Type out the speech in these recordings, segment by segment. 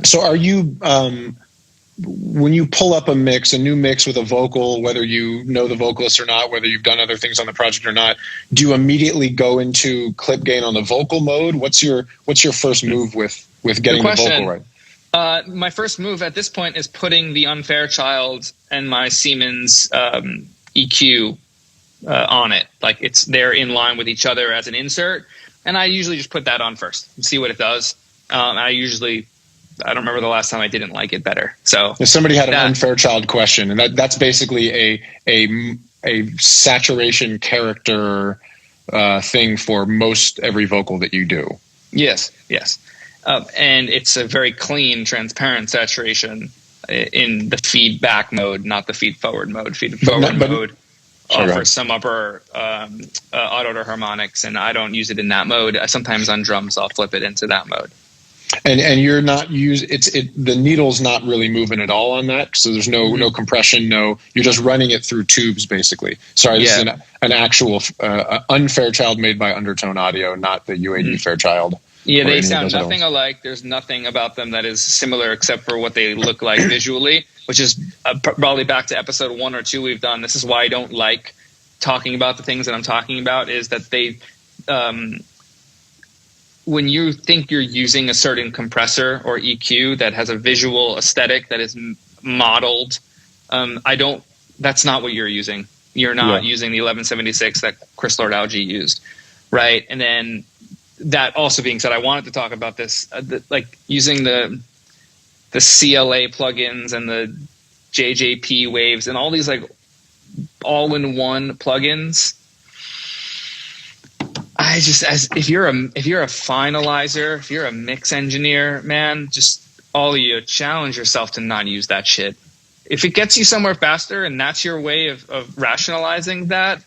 So are you, when you pull up a new mix with a vocal, whether you know the vocalist or not, whether you've done other things on the project or not, do you immediately go into clip gain on the vocal mode? What's your first move with getting the vocal right? My first move at this point is putting the Unfairchild and my Siemens EQ on it. Like they're in line with each other as an insert. And I usually just put that on first and see what it does. I don't remember the last time I didn't like it better. So if somebody had an Unfairchild question, and that's basically a saturation character thing for most every vocal that you do. Yes. And it's a very clean, transparent saturation in the feedback mode, not the feed forward mode. Feed forward mode offers some upper auto harmonics, and I don't use it in that mode. Sometimes on drums, I'll flip it into that mode. And you're not the needle's not really moving at all on that, so there's no compression, you're just running it through tubes basically. Sorry, this is an actual Unfairchild made by Undertone Audio, not the UAD Fairchild. Yeah, they sound nothing alike. There's nothing about them that is similar except for what they look like visually, which is probably back to episode 1 or 2 we've done. This is why I don't like talking about the things that I'm talking about, is that they when you think you're using a certain compressor or EQ that has a visual aesthetic that is modeled, that's not what you're using. You're not using the 1176 that Chris Lord-Alge used, right? And then that also being said, I wanted to talk about this, like using the CLA plugins and the JJP waves and all these like all-in-one plugins. If you're a finalizer, if you're a mix engineer, man, just all of you challenge yourself to not use that shit. If it gets you somewhere faster and that's your way of rationalizing that,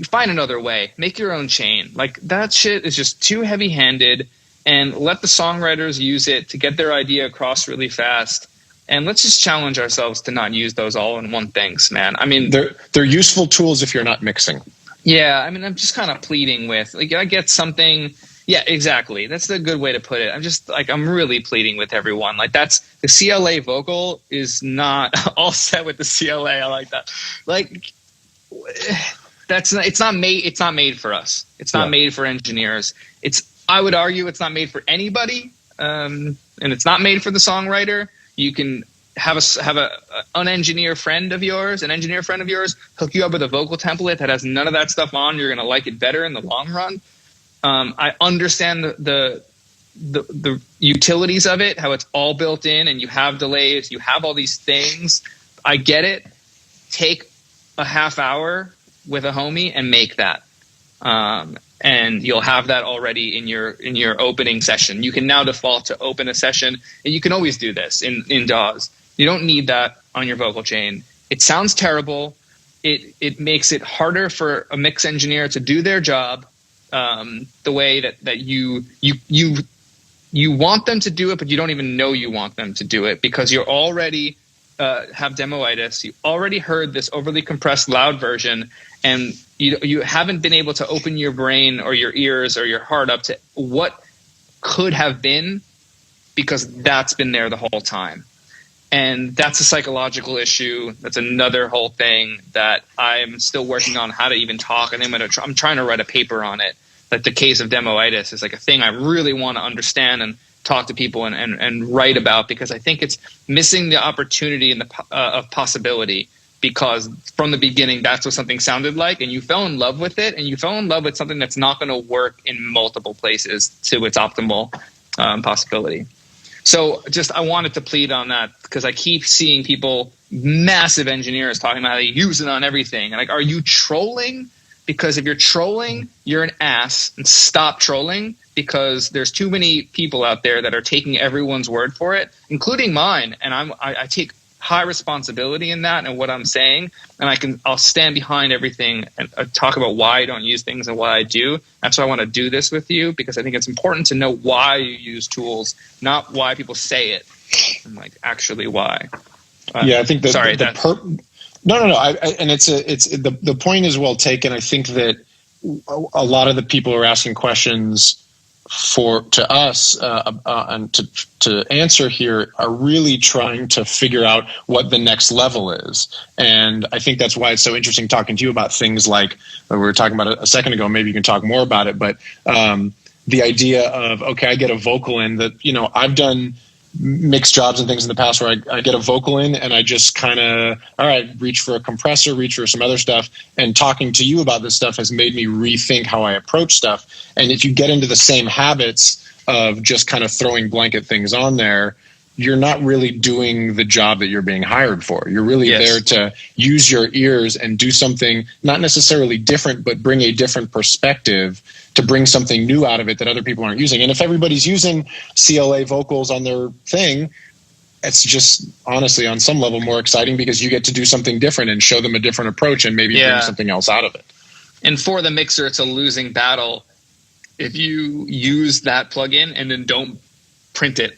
find another way. Make your own chain. Like that shit is just too heavy-handed, and let the songwriters use it to get their idea across really fast. And let's just challenge ourselves to not use those all-in-one things, man. I mean, they're useful tools if you're not mixing. Yeah, I mean, I'm just kind of pleading with, like, I get something. Yeah, exactly. That's a good way to put it. I'm really pleading with everyone. Like, the CLA vocal is not all set with the CLA. I like that. Like, it's not made for us. It's not made for engineers. I would argue it's not made for anybody. And it's not made for the songwriter. You can have a engineer friend of yours hook you up with a vocal template that has none of that stuff on. You're going to like it better in the long run. I understand the utilities of it, how it's all built in, and you have delays, you have all these things. I get it. Take a half hour with a homie and make that. And you'll have that already in your opening session. You can now default to open a session, and you can always do this in DAWs. You don't need that on your vocal chain. It sounds terrible. It makes it harder for a mix engineer to do their job the way that you want them to do it, but you don't even know you want them to do it because you're already have demoitis. You already heard this overly compressed loud version, and you haven't been able to open your brain or your ears or your heart up to what could have been, because that's been there the whole time. And that's a psychological issue. That's another whole thing that I'm still working on how to even talk. And I'm trying to write a paper on it. That the case of demoitis is like a thing I really want to understand and talk to people and write about, because I think it's missing the opportunity and of possibility, because from the beginning, that's what something sounded like. And you fell in love with it, and you fell in love with something that's not going to work in multiple places to its optimal possibility. So I wanted to plead on that, because I keep seeing people, massive engineers, talking about how they use it on everything. And like, are you trolling? Because if you're trolling, you're an ass, and stop trolling, because there's too many people out there that are taking everyone's word for it, including mine. And I take high responsibility in that and what I'm saying. And I'll stand behind everything and talk about why I don't use things and why I do. That's why I want to do this with you, because I think it's important to know why you use tools, not why people say it, and like actually why. Yeah, I think No. And the point is well taken. I think that a lot of the people who are asking questions to us and to answer here are really trying to figure out what the next level is. And I think that's why it's so interesting talking to you about things like we were talking about a second ago. Maybe you can talk more about it, but the idea of, okay, I get a vocal in that, I've done mixed jobs and things in the past where I get a vocal in and I just kind of, all right, reach for a compressor, reach for some other stuff. And talking to you about this stuff has made me rethink how I approach stuff. And if you get into the same habits of just kind of throwing blanket things on there, you're not really doing the job that you're being hired for. You're really there to use your ears and do something not necessarily different, but bring a different perspective to bring something new out of it that other people aren't using. And if everybody's using CLA vocals on their thing, it's just honestly on some level more exciting because you get to do something different and show them a different approach and maybe bring something else out of it. And for the mixer, it's a losing battle if you use that plugin and then don't print it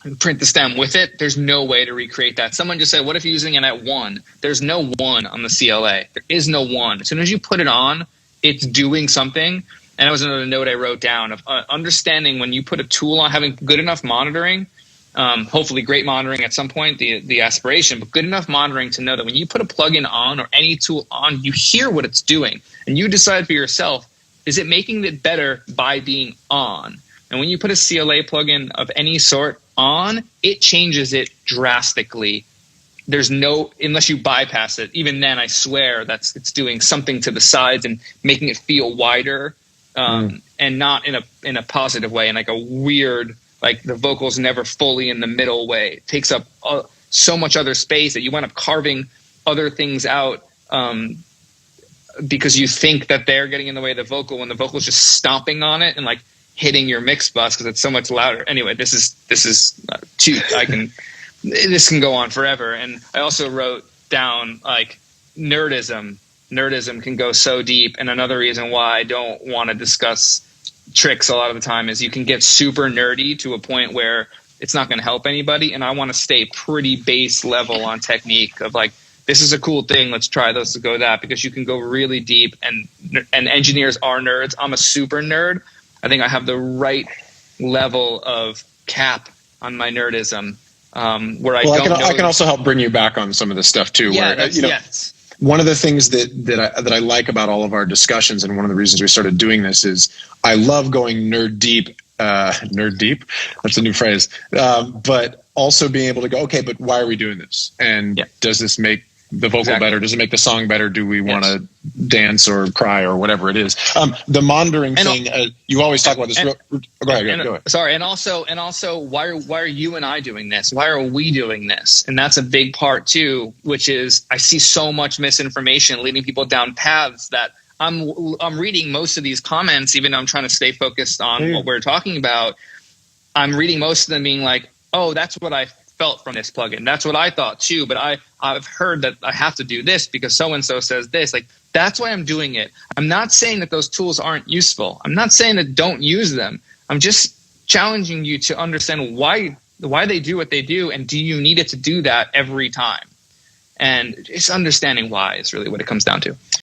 and print the stem with it. There's no way to recreate that. Someone just said, what if you're using it at 1? There's no 1 on the CLA. There is no 1. As soon as you put it on, it's doing something. And that was another note I wrote down of understanding when you put a tool on, having good enough monitoring, hopefully great monitoring at some point, the aspiration, but good enough monitoring to know that when you put a plugin on or any tool on, you hear what it's doing. And you decide for yourself, is it making it better by being on? And when you put a CLA plugin of any sort on, it changes it drastically. There's no, unless you bypass it, even then I swear it's doing something to the sides and making it feel wider. And not in a positive way, in like a weird, like the vocals never fully in the middle way. It takes up so much other space that you wind up carving other things out because you think that they're getting in the way of the vocal when the vocal is just stomping on it and like hitting your mix bus because it's so much louder. Anyway, this is too. This can go on forever. And I also wrote down like nerdism. Nerdism can go so deep. And another reason why I don't want to discuss tricks a lot of the time is you can get super nerdy to a point where it's not going to help anybody. And I want to stay pretty base level on technique of like, this is a cool thing. Let's try this to go that, because you can go really deep and engineers are nerds. I'm a super nerd. I think I have the right level of cap on my nerdism where I don't know. I can also help bring you back on some of this stuff too. Yeah, where, yes. One of the things that I like about all of our discussions, and one of the reasons we started doing this, is I love going nerd deep. Nerd deep, that's a new phrase. But also being able to go, okay, but why are we doing this? And does this make the vocal better? Does it make the song better? Do we want to dance or cry or whatever it is? The monitoring thing, you always talk about this. Go ahead. Sorry, and also, why are you and I doing this? Why are we doing this? And that's a big part too, which is I see so much misinformation leading people down paths that I'm reading most of these comments, even though I'm trying to stay focused on what we're talking about. I'm reading most of them being like, oh, that's what I felt from this plugin. That's what I thought too, but I've heard that I have to do this because so-and-so says this. Like, that's why I'm doing it. I'm not saying that those tools aren't useful. I'm not saying that don't use them. I'm just challenging you to understand why they do what they do, and do you need it to do that every time? And just understanding why is really what it comes down to.